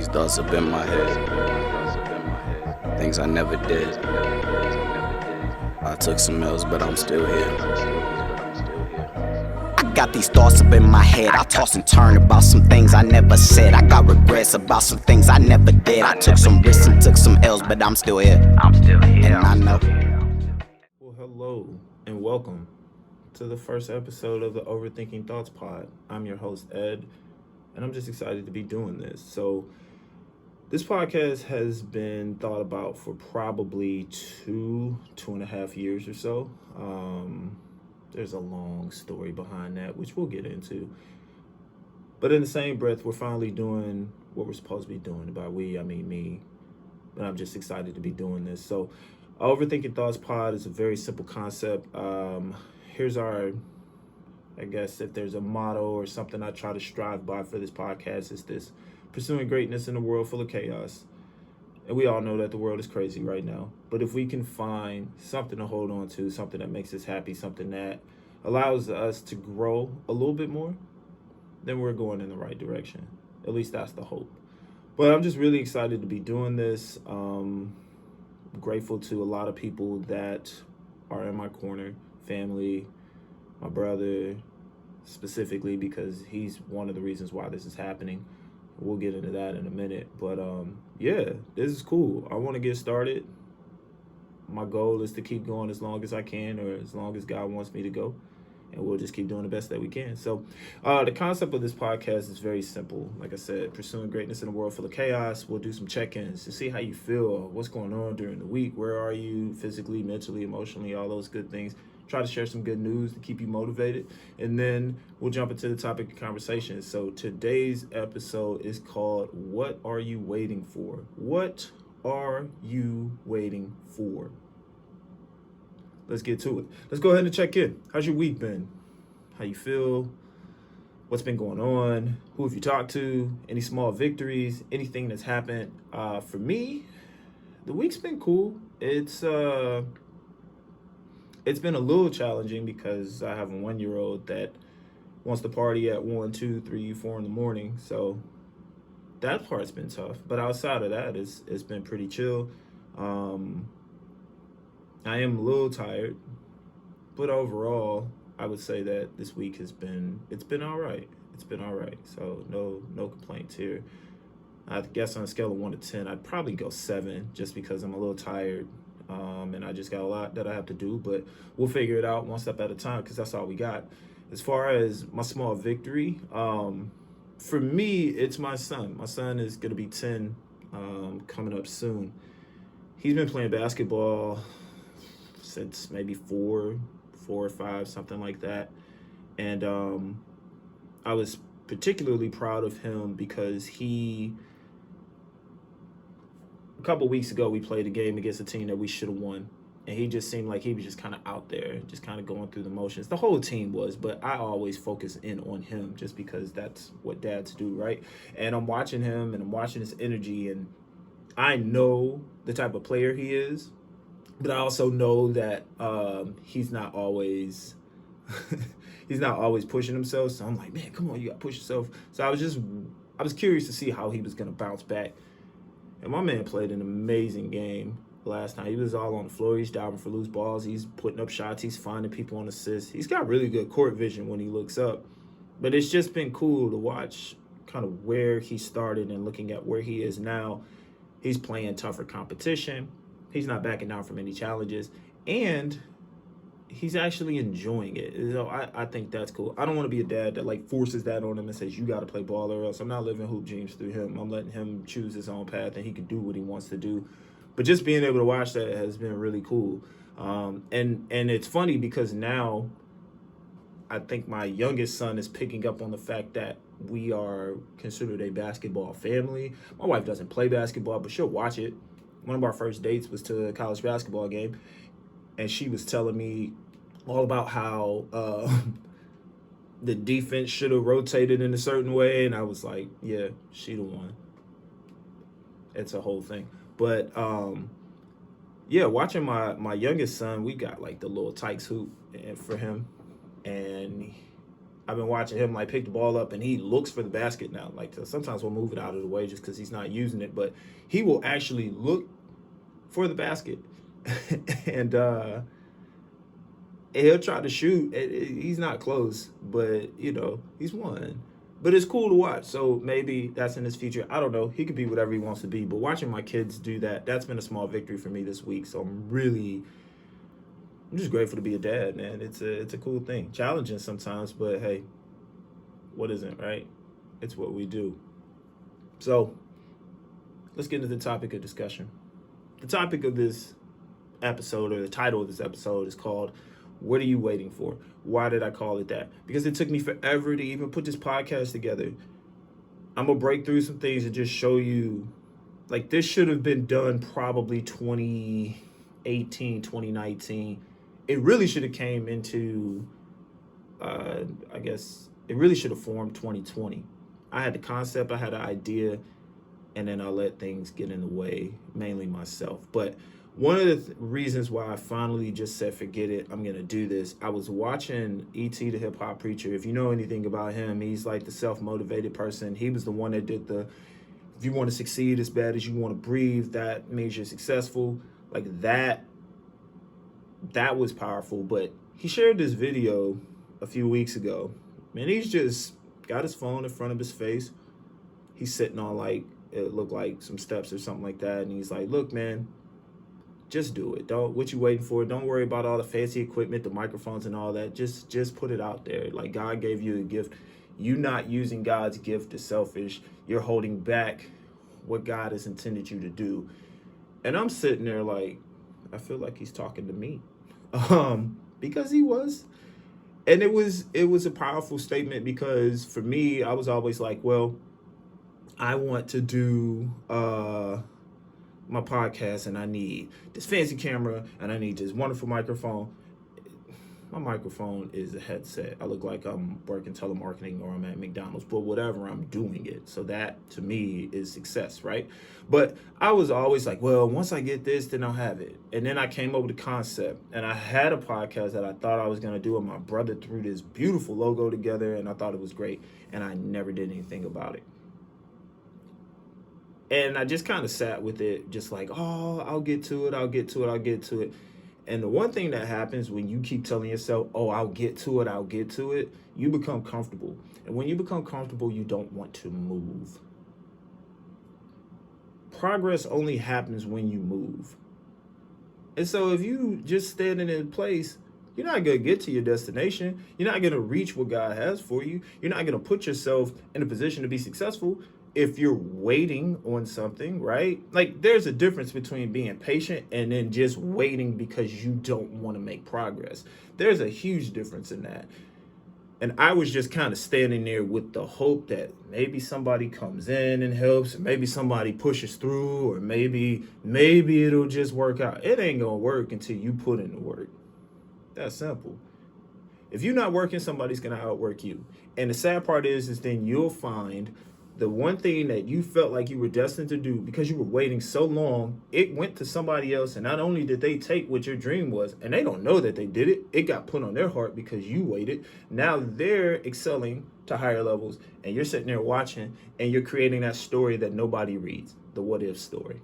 these thoughts up in my head. Things I never did. I took some L's, but I'm still here. I got these thoughts up in my head. I toss and turn about some things I never said. I got regrets about some things I never did. I took some risks and took some L's, but I'm still here. And I know. Well, hello and welcome to the first episode of the Overthinking Thoughts Pod. I'm your host, Ed, and I'm just excited to be doing this. So, this podcast has been thought about for probably two and a half years or so. There's a long story behind that, which we'll get into. But in the same breath, we're finally doing what we're supposed to be doing. By we, I mean me. But I'm just excited to be doing this. So, Overthinking Thoughts Pod is a very simple concept. Here's our, I guess, if there's a motto or something I try to strive by for this podcast, is this: pursuing greatness in a world full of chaos. And we all know that the world is crazy right now. But if we can find something to hold on to, something that makes us happy, something that allows us to grow a little bit more, then we're going in the right direction. At least that's the hope. But I'm just really excited to be doing this. Grateful to a lot of people that are in my corner, family, my brother specifically, because he's one of the reasons why this is happening. We'll get into that in a minute. But yeah, this is cool. I want to get started. My goal is to keep going as long as I can, or as long as God wants me to go. And we'll just keep doing the best that we can. So the concept of this podcast is very simple. Like I said, pursuing greatness in a world full of chaos. We'll do some check-ins to see how you feel, what's going on during the week. Where are you physically, mentally, emotionally, all those good things. Try to share some good news to keep you motivated. And then we'll jump into the topic of conversation. So today's episode is called, What Are You Waiting For? What are you waiting for? Let's get to it. Let's go ahead and check in. How's your week been? How you feel? What's been going on? Who have you talked to? Any small victories? Anything that's happened? For me, the week's been cool. It's been a little challenging because I have a 1-year-old that wants to party at 1, 2, 3, 4 in the morning. So that part's been tough. But outside of that, it's been pretty chill. I am a little tired, but overall, I would say that this week it's been all right. It's been all right. So no complaints here. I guess on a scale of 1 to 10, I'd probably go 7, just because I'm a little tired. And I just got a lot that I have to do, but we'll figure it out one step at a time, because that's all we got. As far as my small victory, for me, it's my son. My son is going to be 10 coming up soon. He's been playing basketball since maybe 4 or 5, something like that. And I was particularly proud of him because a couple weeks ago, we played a game against a team that we should have won. And he just seemed like he was just kind of out there, just kind of going through the motions. The whole team was, but I always focus in on him just because that's what dads do, right? And I'm watching him and I'm watching his energy, and I know the type of player he is, but I also know that he's not always pushing himself. So I'm like, man, come on, you got to push yourself. So I was curious to see how he was going to bounce back. And my man played an amazing game last night. He was all on the floor. He's diving for loose balls. He's putting up shots. He's finding people on assists. He's got really good court vision when he looks up. But it's just been cool to watch kind of where he started and looking at where he is now. He's playing tougher competition. He's not backing down from any challenges. And he's actually enjoying it. So I think that's cool. I don't want to be a dad that like forces that on him and says, you got to play ball or else. I'm not living hoop dreams through him. I'm letting him choose his own path, and he can do what he wants to do. But just being able to watch that has been really cool. And it's funny because now I think my youngest son is picking up on the fact that we are considered a basketball family. My wife doesn't play basketball, but she'll watch it. One of our first dates was to a college basketball game, and she was telling me all about how the defense should have rotated in a certain way, and I was like, yeah, she the one. It's a whole thing. But yeah, watching my youngest son, we got like the little Tikes hoop for him, and I've been watching him like pick the ball up and he looks for the basket now. Like sometimes we'll move it out of the way just because he's not using it, but he will actually look for the basket and he'll try to shoot. He's not close, but he's won. But it's cool to watch. So maybe that's in his future. I don't know. He could be whatever he wants to be. But watching my kids do that's been a small victory for me this week. So I'm just grateful to be a dad, man. It's a cool thing. Challenging sometimes, but hey, what isn't, right? It's what we do. So let's get into the topic of discussion. The topic of this episode, or the title of this episode, is called "What Are You Waiting For?" Why did I call it that? Because it took me forever to even put this podcast together. I'm going to break through some things and just show you, like, this should have been done probably 2018, 2019. It really should have came into, I guess, it really should have formed 2020. I had the concept, I had an idea, and then I let things get in the way, mainly myself. But one of the reasons why I finally just said, forget it, I'm going to do this. I was watching E.T. the Hip Hop Preacher. If you know anything about him, he's like the self-motivated person. He was the one that did if you want to succeed as bad as you want to breathe, that means you're successful. Like that was powerful. But he shared this video a few weeks ago. Man, he's just got his phone in front of his face. He's sitting on it looked like some steps or something like that. And he's like, look, man, just do it. What you waiting for? Don't worry about all the fancy equipment, the microphones and all that. Just put it out there. Like, God gave you a gift. You not using God's gift is selfish. You're holding back what God has intended you to do. And I'm sitting there like, I feel like he's talking to me. Because he was. And it was a powerful statement, because for me, I was always like, well, I want to do my podcast, and I need this fancy camera, and I need this wonderful microphone. My microphone is a headset. I look like I'm working telemarketing or I'm at McDonald's, but whatever, I'm doing it. So that to me is success, right? But I was always like, well, once I get this, then I'll have it. And then I came up with a concept, and I had a podcast that I thought I was going to do, and my brother threw this beautiful logo together, and I thought it was great, and I never did anything about it. And I just kind of sat with it, just like, oh, I'll get to it. And the one thing that happens when you keep telling yourself, oh, I'll get to it, you become comfortable. And when you become comfortable, you don't want to move. Progress only happens when you move. And so if you just standing in place, you're not going to get to your destination. You're not going to reach what God has for you. You're not going to put yourself in a position to be successful if you're waiting on something, right? Like, there's a difference between being patient and then just waiting because you don't want to make progress. There's a huge difference in that. And I was just kind of standing there with the hope that maybe somebody comes in and helps, maybe somebody pushes through, or maybe it'll just work out. It ain't gonna work until you put in the work. That's simple. If you're not working, somebody's gonna outwork you. And the sad part is then you'll find the one thing that you felt like you were destined to do, because you were waiting so long, it went to somebody else. And not only did they take what your dream was, and they don't know that they did it, it got put on their heart because you waited. Now they're excelling to higher levels, and you're sitting there watching, and you're creating that story that nobody reads. The what if story.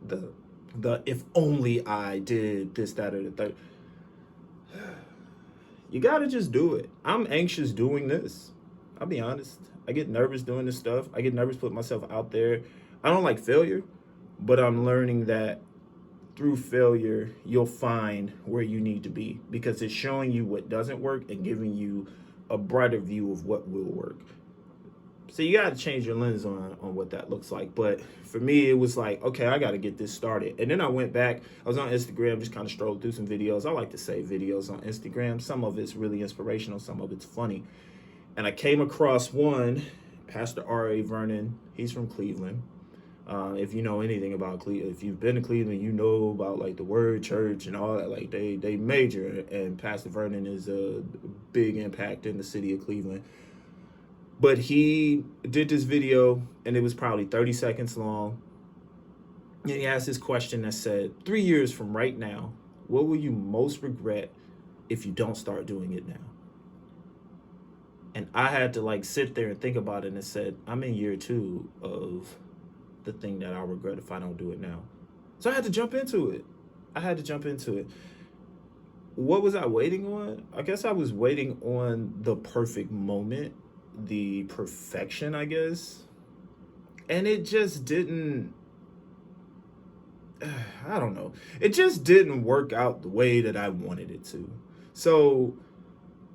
The if only I did this, that, or the third. You gotta just do it. I'm anxious doing this. I'll be honest. I get nervous doing this stuff. I get nervous putting myself out there. I don't like failure, but I'm learning that through failure, you'll find where you need to be, because it's showing you what doesn't work and giving you a brighter view of what will work. So you got to change your lens on what that looks like. But for me, it was like, okay, I got to get this started. And then I went back. I was on Instagram, just kind of strolling through some videos. I like to save videos on Instagram. Some of it's really inspirational. Some of it's funny. And I came across one, Pastor R.A. Vernon. He's from Cleveland. If you know anything about Cleveland, if you've been to Cleveland, you know about like the Word Church and all that. Like they major, and Pastor Vernon is a big impact in the city of Cleveland. But he did this video, and it was probably 30 seconds long. And he asked this question that said, 3 years from right now, what will you most regret if you don't start doing it now? And I had to like sit there and think about it and said, I'm in year 2 of the thing that I'll regret if I don't do it now. So I had to jump into it. What was I waiting on? I guess I was waiting on the perfect moment, the perfection, I guess. And it just didn't, I don't know. It just didn't work out the way that I wanted it to. So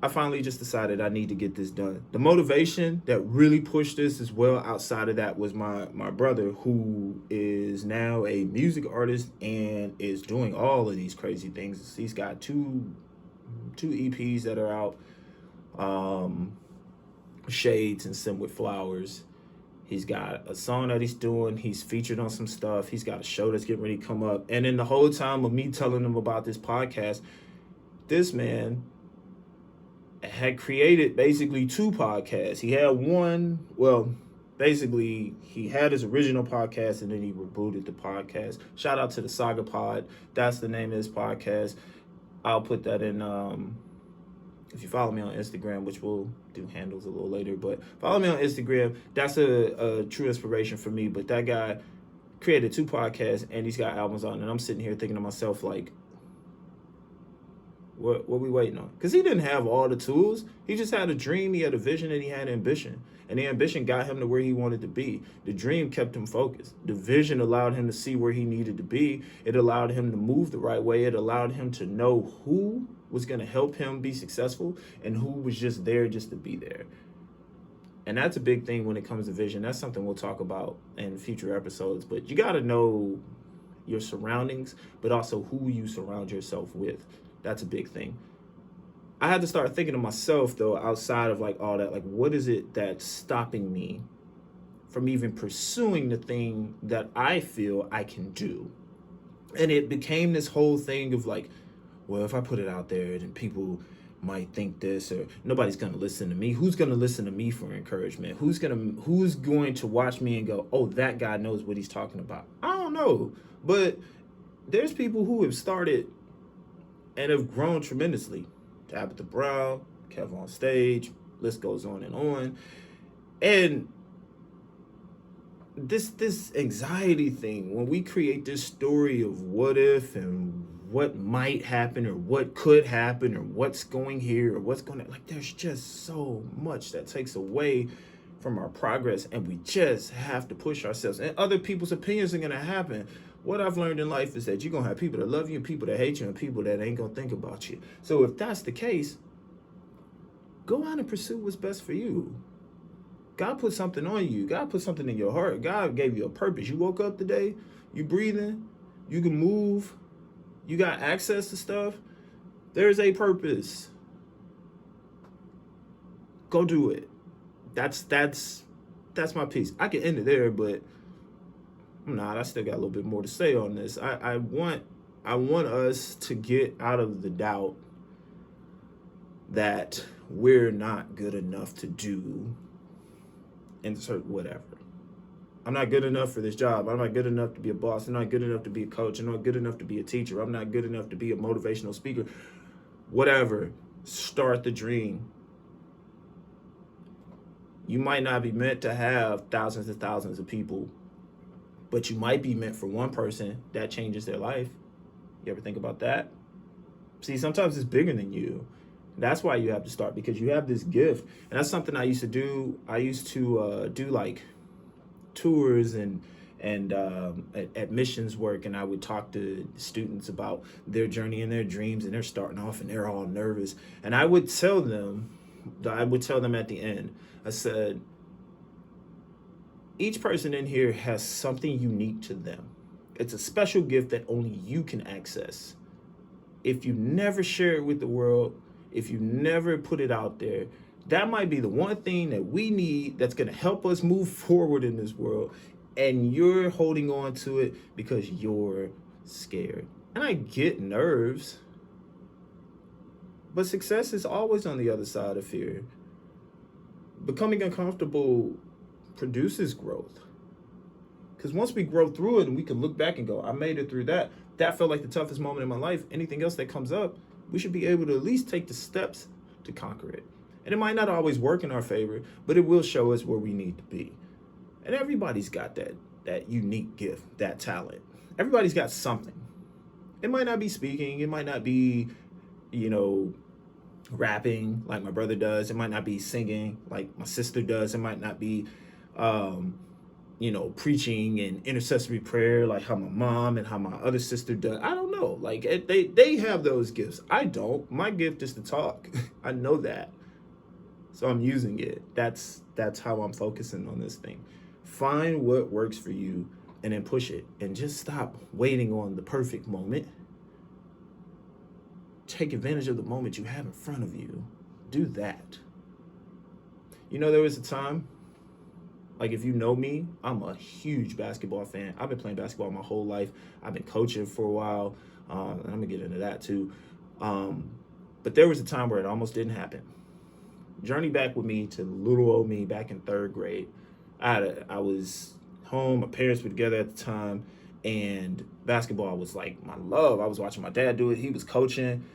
I finally just decided I need to get this done. The motivation that really pushed this as well outside of that was my brother, who is now a music artist and is doing all of these crazy things. He's got two EPs that are out, Shades and Sim with Flowers. He's got a song that he's doing. He's featured on some stuff. He's got a show that's getting ready to come up. And in the whole time of me telling him about this podcast, this man had created basically 2 podcasts. He had one, well, basically he had his original podcast and then he rebooted the podcast. Shout out to the Saga Pod. That's the name of his podcast. I'll put that in, if you follow me on Instagram, which we'll do handles a little later, but follow me on Instagram. That's a true inspiration for me. But that guy created 2 podcasts and he's got albums on. And I'm sitting here thinking to myself, like, what we waiting on? Because he didn't have all the tools. He just had a dream, he had a vision, and he had ambition. And the ambition got him to where he wanted to be. The dream kept him focused. The vision allowed him to see where he needed to be. It allowed him to move the right way. It allowed him to know who was going to help him be successful and who was just there just to be there. And that's a big thing when it comes to vision. That's something we'll talk about in future episodes. But you got to know your surroundings, but also who you surround yourself with. That's a big thing. I had to start thinking to myself, though, outside of like all that, like, what is it that's stopping me from even pursuing the thing that I feel I can do? And it became this whole thing of like, well, if I put it out there, then people might think this, or nobody's going to listen to me. Who's going to listen to me for encouragement? Who's going to watch me and go, oh, that guy knows what he's talking about? I don't know. But there's people who have started and have grown tremendously. Tabitha Brown, Kev on Stage, list goes on. And this anxiety thing, when we create this story of what if and what might happen or what could happen or what's going here or what's going to, like, there's just so much that takes away from our progress, and we just have to push ourselves. And other people's opinions are going to happen. What I've learned in life is that you're going to have people that love you and people that hate you and people that ain't going to think about you. So if that's the case, go out and pursue what's best for you. God put something on you. God put something in your heart. God gave you a purpose. You woke up today, you breathing, you can move, you got access to stuff. There's a purpose. Go do it. That's my piece. I can end it there, but I still got a little bit more to say on this. I want us to get out of the doubt that we're not good enough to do insert whatever. I'm not good enough for this job. I'm not good enough to be a boss. I'm not good enough to be a coach. I'm not good enough to be a teacher. I'm not good enough to be a motivational speaker. Whatever. Start the dream. You might not be meant to have thousands and thousands of people, but you might be meant for one person that changes their life. You ever think about that? See, sometimes it's bigger than you. That's why you have to start, because you have this gift. And that's something I used to do. I used to do like tours and admissions work, and I would talk to students about their journey and their dreams, and they're starting off and they're all nervous. And I would tell them at the end, I said, each person in here has something unique to them. It's a special gift that only you can access. If you never share it with the world, if you never put it out there, that might be the one thing that we need that's going to help us move forward in this world. And you're holding on to it because you're scared. And I get nerves, but success is always on the other side of fear. Becoming uncomfortable produces growth. Because once we grow through it and we can look back and go, I made it through that. That felt like the toughest moment in my life. Anything else that comes up, we should be able to at least take the steps to conquer it. And it might not always work in our favor, but it will show us where we need to be. And everybody's got that unique gift, that talent. Everybody's got something. It might not be speaking, it might not be, rapping like my brother does. It might not be singing like my sister does. It might not be preaching and intercessory prayer like how my mom and how my other sister does. I don't know. Like they have those gifts. I don't. My gift is to talk. I know that. So I'm using it. That's how I'm focusing on this thing. Find what works for you and then push it. And just stop waiting on the perfect moment. Take advantage of the moment you have in front of you. Do that. There was a time, like if you know me, I'm a huge basketball fan. I've been playing basketball my whole life. I've been coaching for a while. And I'm going to get into that too. But there was a time where it almost didn't happen. Journey back with me to little old me back in third grade. I was home. My parents were together at the time. And basketball was like my love. I was watching my dad do it. He was coaching.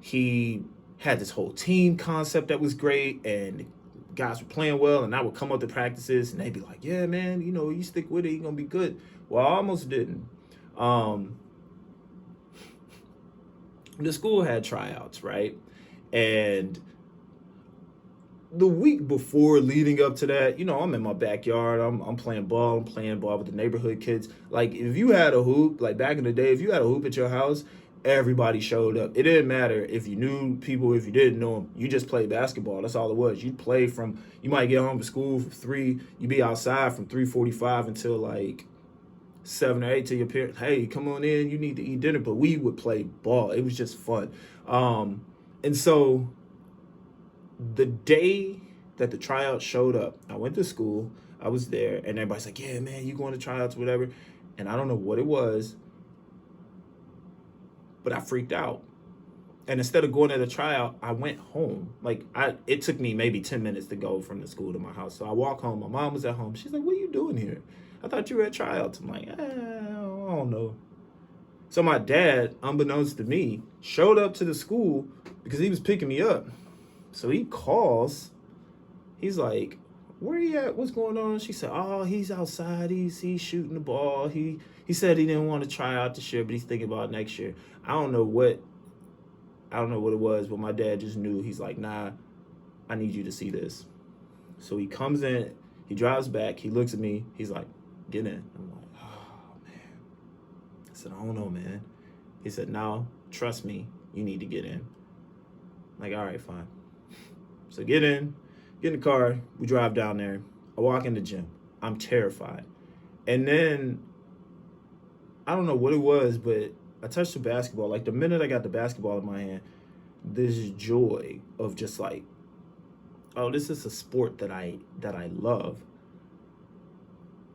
He had this whole team concept that was great. And guys were playing well, and I would come up to practices, and they'd be like, yeah, man, you stick with it, you're going to be good. Well, I almost didn't. The school had tryouts, right? And the week before leading up to that, I'm in my backyard, I'm playing ball with the neighborhood kids. Like, if you had a hoop, like back in the day, if you had a hoop at your house, everybody showed up. It didn't matter if you knew people, if you didn't know them. You just played basketball. That's all it was. You'd play you might get home from school from 3. You'd be outside from 3:45 until like 7 or 8 till your parents, hey, come on in, you need to eat dinner. But we would play ball. It was just fun. And so the day that the tryout showed up, I went to school. I was there, and everybody's like, yeah, man, you going to tryouts, whatever. And I don't know what it was, but I freaked out. And instead of going to the tryout, I went home. It took me maybe 10 minutes to go from the school to my house. So I walk home. My mom was at home. She's like, what are you doing here? I thought you were at tryouts. I'm like, I don't know. So my dad, unbeknownst to me, showed up to the school because he was picking me up. So he calls. He's like, where you at? What's going on? She said, oh, he's outside. He's shooting the ball. He said he didn't want to try out this year, but he's thinking about next year. I don't know what it was, but my dad just knew. He's like, nah, I need you to see this. So he comes in, he drives back, he looks at me, he's like, get in. I'm like, oh, man. I said, I don't know, man. He said, no, trust me, you need to get in. I'm like, all right, fine. So get in the car, we drive down there. I walk in the gym. I'm terrified. And then, I don't know what it was, but I touched the basketball. Like the minute I got the basketball in my hand, this joy of just like, oh, this is a sport that I love.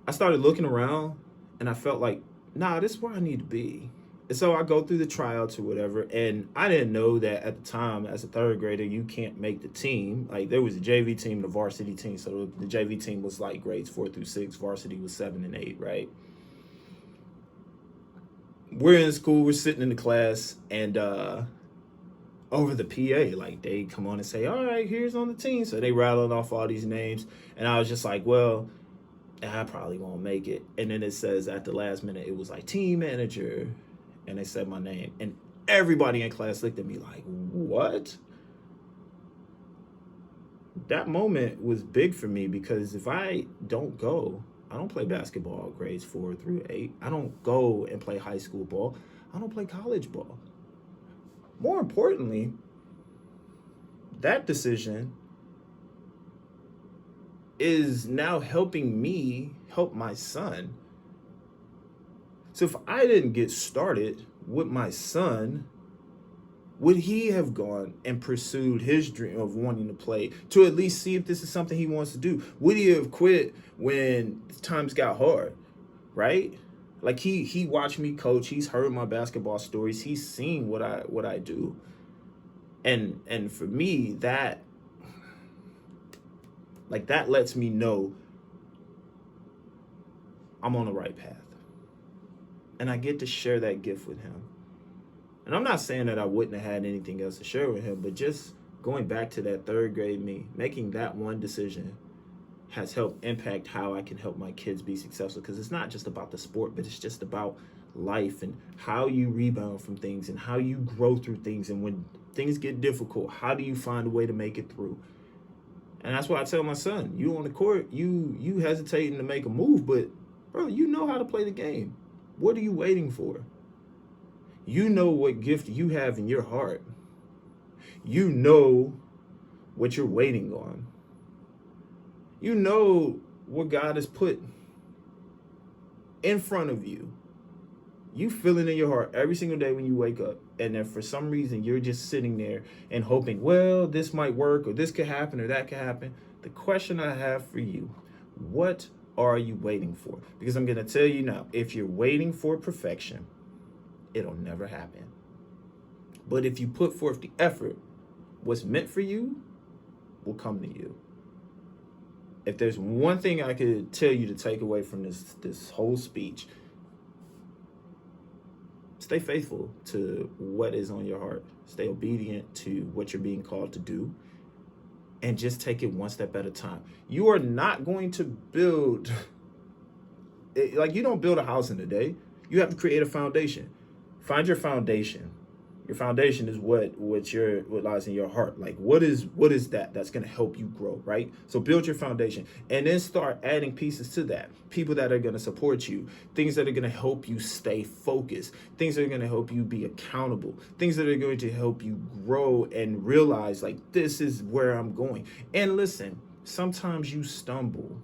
I started looking around and I felt like, nah, this is where I need to be. And so I go through the tryouts or whatever, and I didn't know that at the time, as a third grader, you can't make the team. Like there was a JV team, the varsity team. So the JV team was like grades 4 through 6. Varsity was 7 and 8, right? We're in school, we're sitting in the class, and over the PA, like they come on and say, all right, here's on the team. So they rattling off all these names. And I was just like, well, I probably won't make it. And then it says at the last minute, it was like team manager. And they said my name. And everybody in class looked at me like, what? That moment was big for me because if I don't go, I don't play basketball grades 4 through 8. I don't go and play high school ball. I don't play college ball. More importantly, that decision is now helping me help my son. So if I didn't get started with my son, would he have gone and pursued his dream of wanting to play to at least see if this is something he wants to do? Would he have quit when times got hard, right? Like he watched me coach. He's heard my basketball stories. He's seen what I do. And for me, that lets me know I'm on the right path. And I get to share that gift with him. And I'm not saying that I wouldn't have had anything else to share with him, but just going back to that third grade me, making that one decision has helped impact how I can help my kids be successful, because it's not just about the sport, but it's just about life and how you rebound from things and how you grow through things. And when things get difficult, how do you find a way to make it through? And that's why I tell my son, you on the court, you hesitating to make a move, but bro, you know how to play the game. What are you waiting for? You know what gift you have in your heart. You know what you're waiting on. You know what God has put in front of you. You feel it in your heart every single day when you wake up. And then for some reason, you're just sitting there and hoping, well, this might work, or this could happen, or that could happen. The question I have for you, what are you waiting for? Because I'm going to tell you now, if you're waiting for perfection, it'll never happen. But if you put forth the effort, what's meant for you will come to you. If there's one thing I could tell you to take away from this whole speech, stay faithful to what is on your heart. Stay obedient to what you're being called to do. And just take it one step at a time. You are not going to build, like you don't build a house in a day. You have to create a foundation. Find your foundation. Your foundation is what lies in your heart. Like what is that that's going to help you grow, right? So build your foundation and then start adding pieces to that. People that are going to support you, things that are going to help you stay focused, things that are going to help you be accountable, things that are going to help you grow and realize like this is where I'm going. And listen, sometimes you stumble.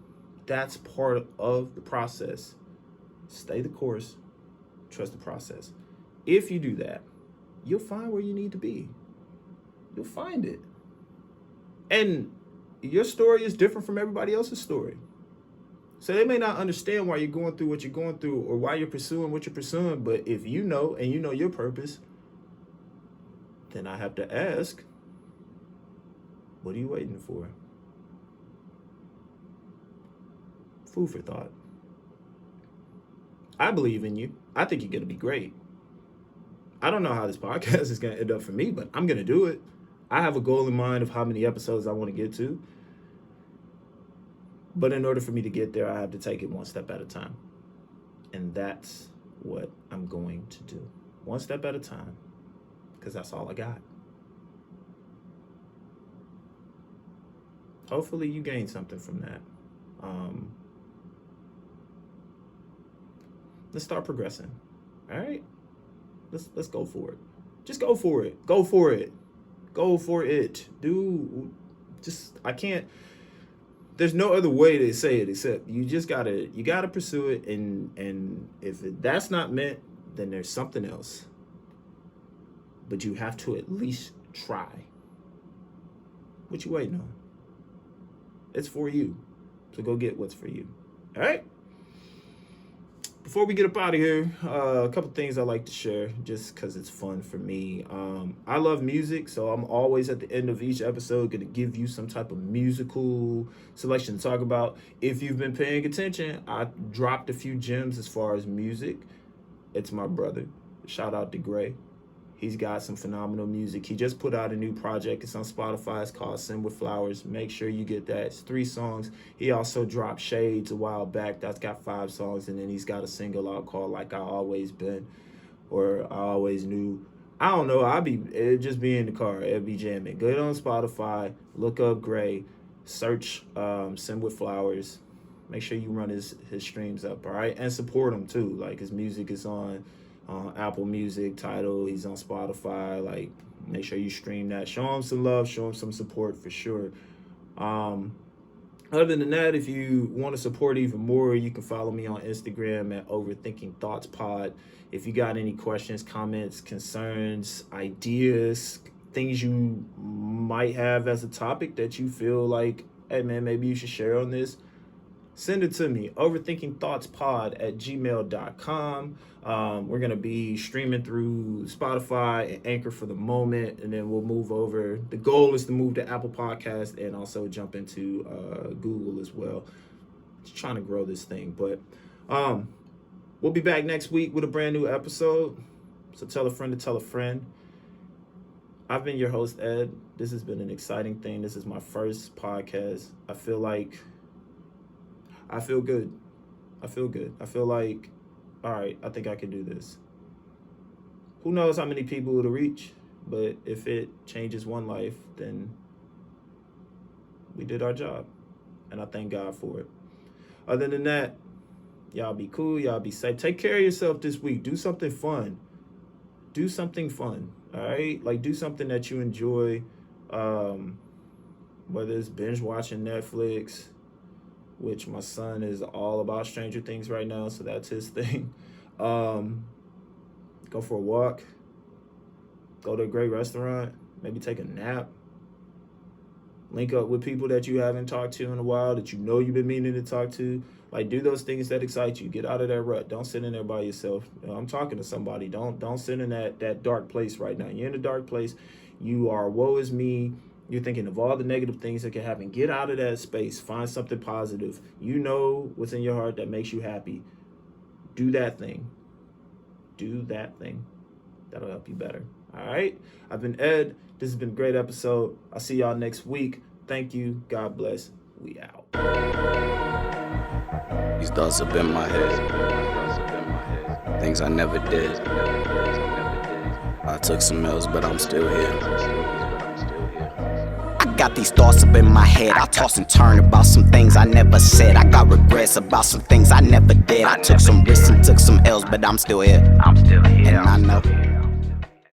That's part of the process. Stay the course, trust the process. If you do that, you'll find where you need to be. You'll find it. And your story is different from everybody else's story. So they may not understand why you're going through what you're going through or why you're pursuing what you're pursuing. But if you know and you know your purpose, then I have to ask, what are you waiting for? Food for thought. I believe in you. I think you're going to be great. I don't know how this podcast is going to end up for me, but I'm going to do it. I have a goal in mind of how many episodes I want to get to. But in order for me to get there, I have to take it one step at a time. And that's what I'm going to do. One step at a time. Because that's all I got. Hopefully you gain something from that. Let's start progressing. All right? Let's go for it. Just go for it. Go for it. Go for it. I can't. There's no other way to say it except you gotta pursue it, and if that's not meant, then there's something else. But you have to at least try. What you waiting on? It's for you. So go get what's for you. All right? Before we get up out of here, a couple things I like to share just because it's fun for me. I love music, so I'm always at the end of each episode going to give you some type of musical selection to talk about. If you've been paying attention, I dropped a few gems as far as music. It's my brother. Shout out to Gray. He's got some phenomenal music. He just put out a new project. It's on Spotify. It's called Send With Flowers. Make sure you get that. It's 3 songs. He also dropped Shades a while back. That's got 5 songs. And then he's got a single out called Like I Always Been or I Always Knew. I don't know. It'd just be in the car. It'd be jamming. Go on Spotify. Look up Gray. Search Send With Flowers. Make sure you run his streams up, all right? And support him, too. Like, his music is on Apple Music, Tidal. He's on Spotify. Like, make sure you stream that. Show him some love. Show him some support for sure. Other than that, if you want to support even more, you can follow me on Instagram at OverthinkingThoughtsPod. If you got any questions, comments, concerns, ideas, things you might have as a topic that you feel like, hey man, maybe you should share on this, send it to me, overthinkingthoughtspod@gmail.com. We're going to be streaming through Spotify and Anchor for the moment, and then we'll move over. The goal is to move to Apple Podcasts and also jump into Google as well. Just trying to grow this thing. But we'll be back next week with a brand new episode. So tell a friend to tell a friend. I've been your host, Ed. This has been an exciting thing. This is my first podcast. I feel good. I feel like, all right, I think I can do this. Who knows how many people it'll reach, but if it changes one life, then we did our job, and I thank God for it. Other than that, y'all be cool, y'all be safe. Take care of yourself this week. Do something fun. All right? Like, do something that you enjoy, whether it's binge watching Netflix, which my son is all about Stranger Things right now, so that's his thing. Go for a walk. Go to a great restaurant. Maybe take a nap. Link up with people that you haven't talked to in a while, that you know you've been meaning to talk to. Like, do those things that excite you. Get out of that rut. Don't sit in there by yourself. I'm talking to somebody. Don't sit in that dark place right now. You're in a dark place. You are woe is me. You're thinking of all the negative things that can happen. Get out of that space. Find something positive. You know what's in your heart that makes you happy. Do that thing. That'll help you better. All right? I've been Ed. This has been a great episode. I'll see y'all next week. Thank you. God bless. We out. These thoughts up in my head. Things I never did. I took some L's, but I'm still here. I got these thoughts up in my head. I toss and turn about some things I never said. I got regrets about some things I never did. I took some risks and took some L's, but I'm still here. And I know